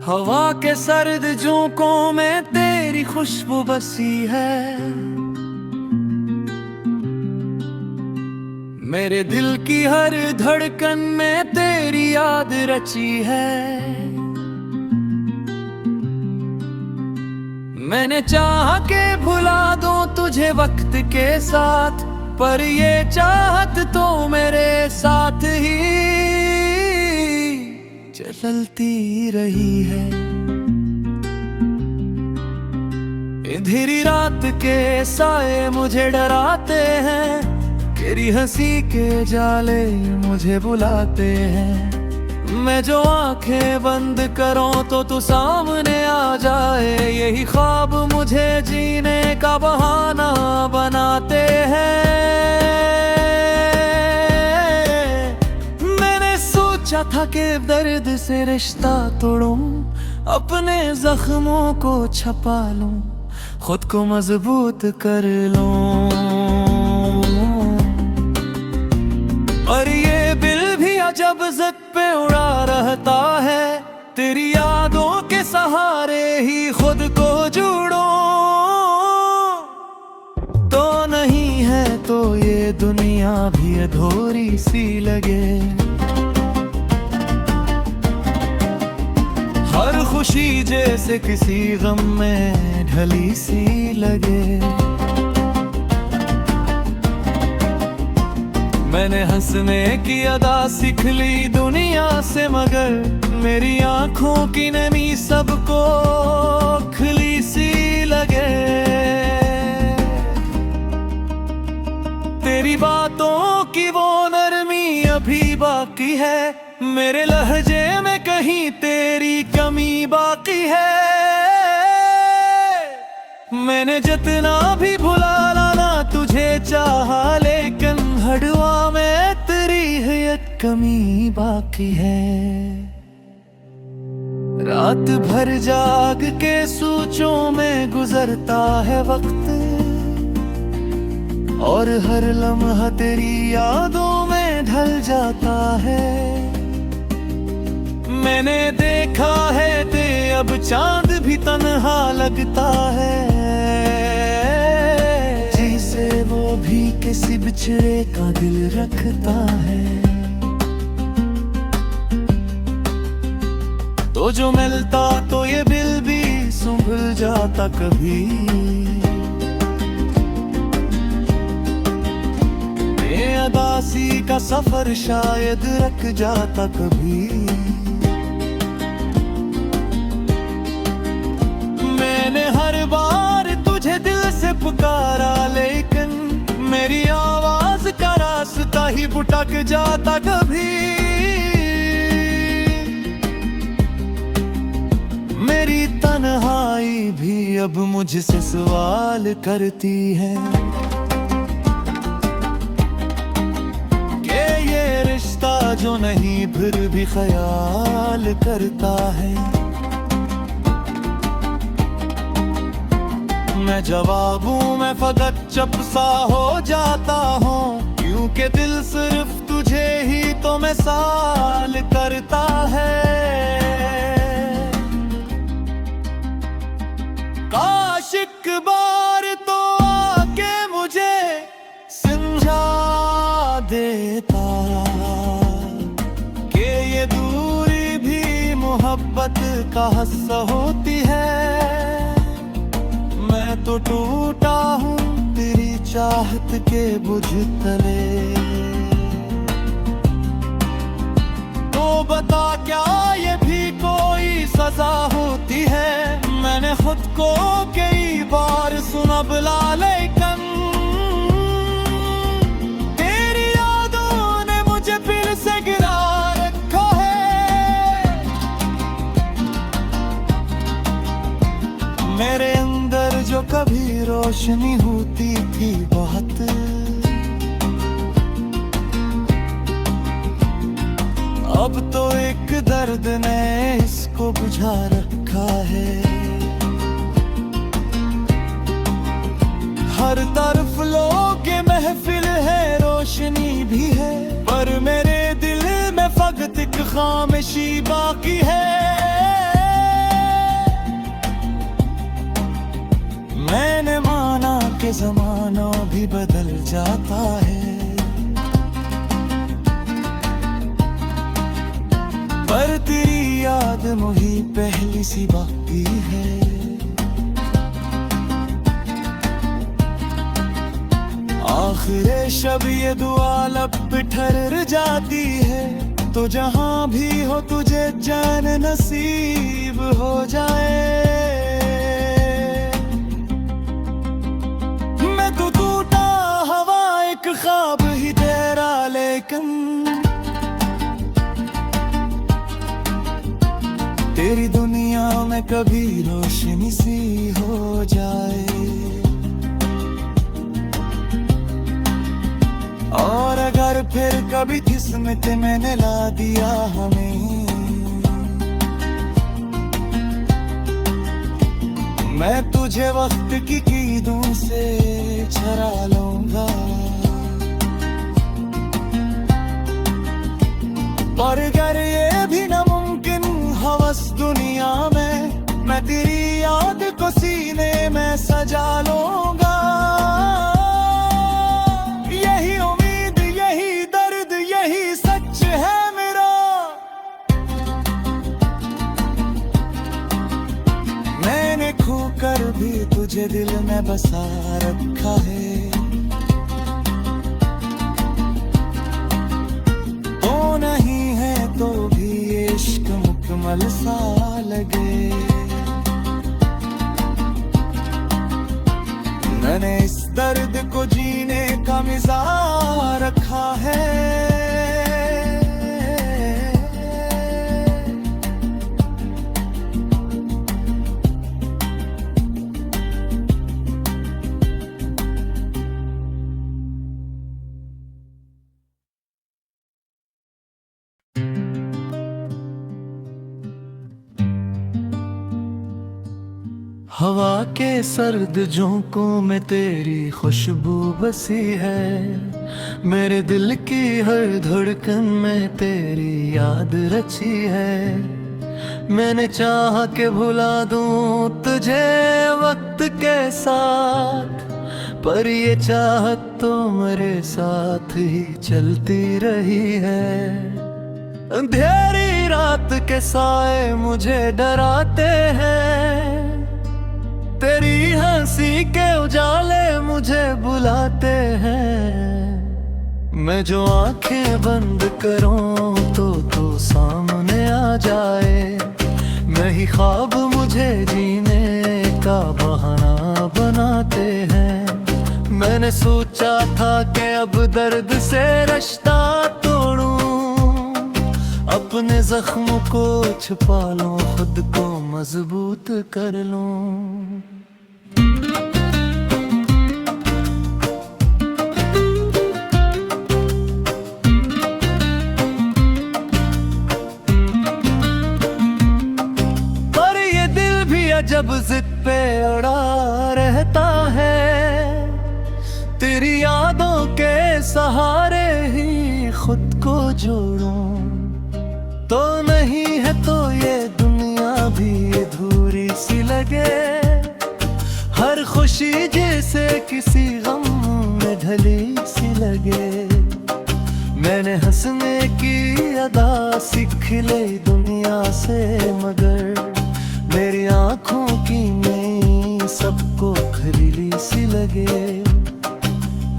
हवा के सर्द झोंकों में तेरी खुशबू बसी है, मेरे दिल की हर धड़कन में तेरी याद रची है। मैंने चाहा के भुला दूं तुझे वक्त के साथ, पर ये चाहत तो मेरे साथ ही चलती रही है। अंधेरी रात के साए मुझे डराते हैं, तेरी हंसी के जाले मुझे बुलाते हैं। मैं जो आंखें बंद करूं तो तू सामने आ जाए, यही ख्वाब मुझे जीने का बहाना बनाते हैं। मैंने सोचा था कि दर्द से रिश्ता तोड़ूं, अपने जख्मों को छपा लूं, खुद को मजबूत कर लूं। और ये दिल भी अजब ज़िद पे उड़ा रहता है, तेरी यादों के सहारे ही खुद को जोड़ो। तो नहीं है तो ये दुनिया भी अधूरी सी लगे, हर खुशी जैसे किसी गम में ढली सी लगे। मैंने हंसने की अदा सीख ली दुनिया से, मगर मेरी आंखों की नमी सबको खली सी लगे। तेरी बातों की वो नरमी अभी बाकी है, मेरे लहजे में कहीं तेरी कमी बाकी है। मैंने जितना भी भुला लाना तुझे चाहा, लेकिन हड़वा में तेरी है एक कमी बाकी है। रात भर जाग के सोचों में गुजरता है वक्त, और हर लम्हा तेरी यादों में ढल जाता है। मैंने देखा है ते अब चांद भी तन्हा लगता है, जैसे वो भी किसी बिछड़े का दिल रखता है। तो जो मिलता तो ये दिल भी संभल जाता कभी, बेअदासी का सफर शायद रख जाता कभी। मैंने हर बार तुझे दिल से पुकारा, लेकिन मेरी आवाज का रास्ता ही भटक जाता कभी। मेरी तन्हाई भी अब मुझसे सवाल करती है कि ये रिश्ता जो नहीं फिर भी ख्याल करता है। मैं जवाबों में फकत चुप सा हो जाता हूँ, क्योंकि दिल सिर्फ तुझे ही तो मिसाल करता है। काश एक बार तो आके मुझे समझा देता कि ये दूरी भी मोहब्बत का हिस्सा होती है। मैं तो टूटा हूँ तेरी चाहत के बुझ तले, तो बता क्या ये भी कोई सजा होती है। मैंने खुद को कई बार सुना बुला, लेकिन तेरी यादों ने मुझे फिर से गिरा रखा है। मेरे अंदर जो कभी रोशनी होती थी बहुत, अब तो एक दर्द ने इसको बुझा रखा है। हर तरफ लोग महफिल है, रोशनी भी है, पर मेरे दिल खामोशी बाकी है। मैंने माना कि ज़माना भी बदल जाता है, पर तेरी याद मुझे पहली सी बाकी है। आखिर शब ये दुआ लब पे ठहर जाती है, तो जहां भी हो तुझे जान नसीब हो जाए। मैं तो टूटा हवा एक ख्वाब ही तेरा, लेकिन तेरी दुनिया में कभी रोशनी सी हो जाए। और अगर फिर कभी किस्मत मैंने ला दिया हमें, मैं तुझे वक्त की कीदों से छुड़ा लूंगा। पर अगर ये भी नामुमकिन हवस दुनिया में, मैं तेरी याद को सीने में सजा लूंगा। यही उम्मीद, यही दर्द, यही सच है मेरा। मैंने खोकर भी तुझे दिल में बसा रखा है। तो नहीं है तो भी इश्क मुकम्मल सा लगे। मैंने इस दर्द को जीने का मिज़ाज रखा है। हवा के सर्द झोंकों में तेरी खुशबू बसी है। मेरे दिल की हर धड़कन में तेरी याद रची है। मैंने चाहा के भुला दूं तुझे वक्त के साथ, पर ये चाहत तो मेरे साथ ही चलती रही है। अंधेरी रात के साए मुझे डराते हैं, तेरी हंसी के उजाले मुझे बुलाते हैं। मैं जो आंखें बंद करूं तो सामने आ जाए। मैं ही ख्वाब मुझे जीने का बहाना बनाते हैं। मैंने सोचा था कि अब दर्द से रिश्ता तोड़ूं, अपने जख्म को छुपा लूं, खुद को मजबूत कर लूं। पर ये दिल भी जब जिद पे अड़ा रहता है, तेरी यादों के सहारे ही खुद को जोड़ूं। तो नहीं है तो ये दुनिया भी अधूरी सी लगे। हर खुशी जैसे किसी गम में ढली सी लगे। मैंने हंसने की अदा सीख ली दुनिया से, मगर मेरी आंखों की नई सबको खरीली सी लगे।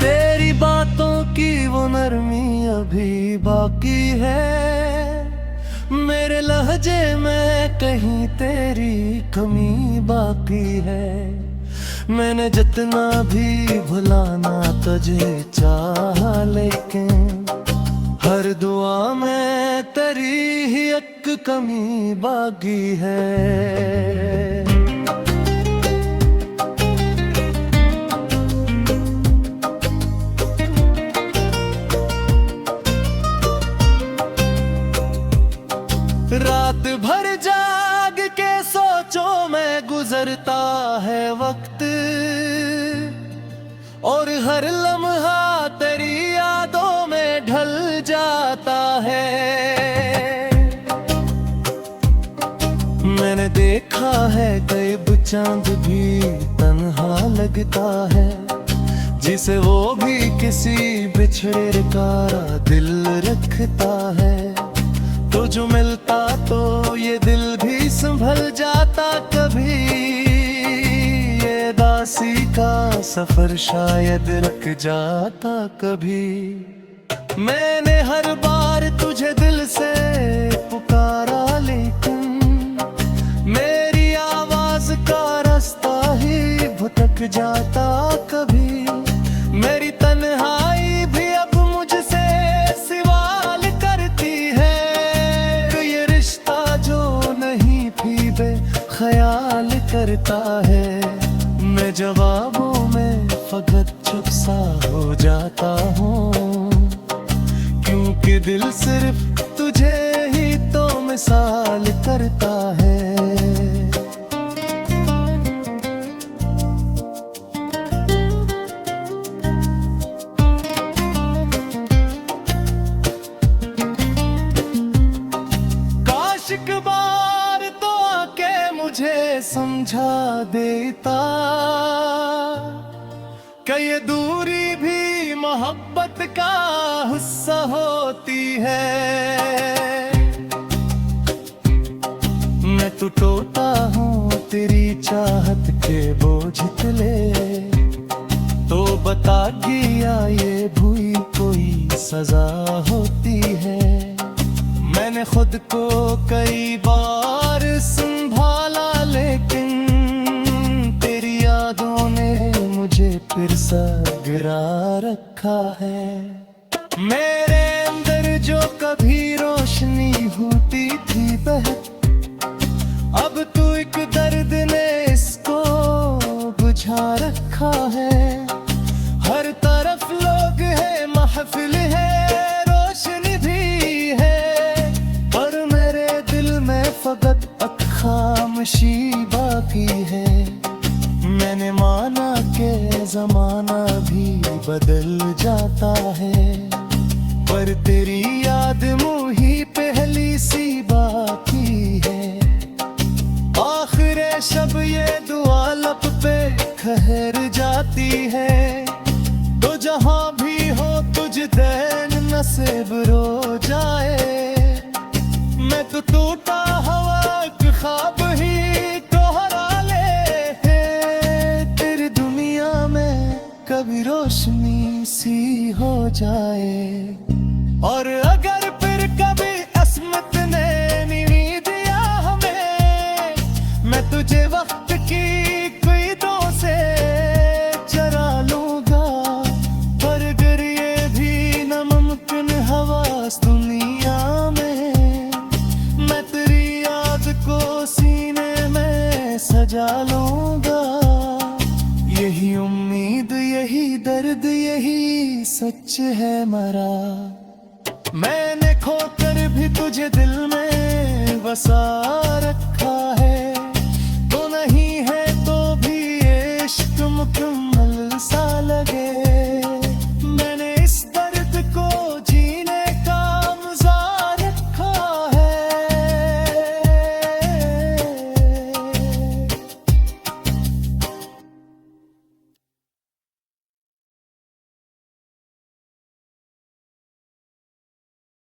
तेरी बातों की वो नरमी अभी बाकी है। मेरे लहजे में कहीं तेरी कमी बाकी है। मैंने जितना भी भुलाना तुझे चाहा, लेकिन हर दुआ में तेरी ही एक कमी बाकी है। रात भर जाग के सोचों में गुजरता है वक्त, और हर लम्हा तेरी यादों में ढल जाता है। देखा है गैब चांद भी तन्हा लगता है, जिसे वो भी किसी बिछड़े का दिल रखता है। तो जो मिलता तो ये दिल भी संभल जाता कभी, ये दासी का सफर शायद रुक जाता कभी। मैंने हर बार तुझे दिल से पुकारा, लेकिन मेरी आवाज का रास्ता ही भटक जाता कभी। मेरी तन्हाई भी अब मुझसे सवाल करती है, ये रिश्ता जो नहीं भी बेख्याल करता है। मैं जवाबों में फकत चुप सा हो जाता हूँ, क्योंकि दिल सिर्फ तुझे ही तो मिसाल करता है। काश एक बार तो आके मुझे समझा देता कि ये दूरी भी मोहब्बत का हिस्सा होती है। मैं तो टूटा हूँ तेरी चाहत के बोझ तले, तो बता गया ये भूई कोई सजा होती है। मैंने खुद को कई बार संभाला, लेकिन तेरी यादों ने मुझे फिर सा गिरा रखा है। मेरे अंदर जो कभी रोशनी होती थी बहक, अब तू एक दर्द ने इसको बुझा रखा है। हर तरफ लोग है, महफिल है, रोशनी भी है, पर मेरे दिल में फकत खामोशी बाकी है। मैंने माना कि जमाना भी बदल जाता है, पर तेरी याद मुही पहली सी बाकी है। आखिर शब ये दुआ लब पे ठहर जाती है, तो जहां भी हो तुझ दैन नसीब रो जाए। मैं तो टूटा हवा के ख्वाब ही दोहरा ले, तेरी दुनिया में कभी रोशनी सी हो जाए। और अगर फिर कभी अस्मत ने नींद दिया हमें, मैं तुझे वक्त की क़ैदों से चरा लूंगा। पर अगर ये भी नामुमकिन हवास दुनिया में, मैं तेरी याद को सीने में सजा लूंगा। यही उम्मीद, यही दर्द, यही सच है मरा। मैंने खोकर भी तुझे दिल में बसा रखा है, तो नहीं है तो भी इश्क मुकम्मल सा लगे।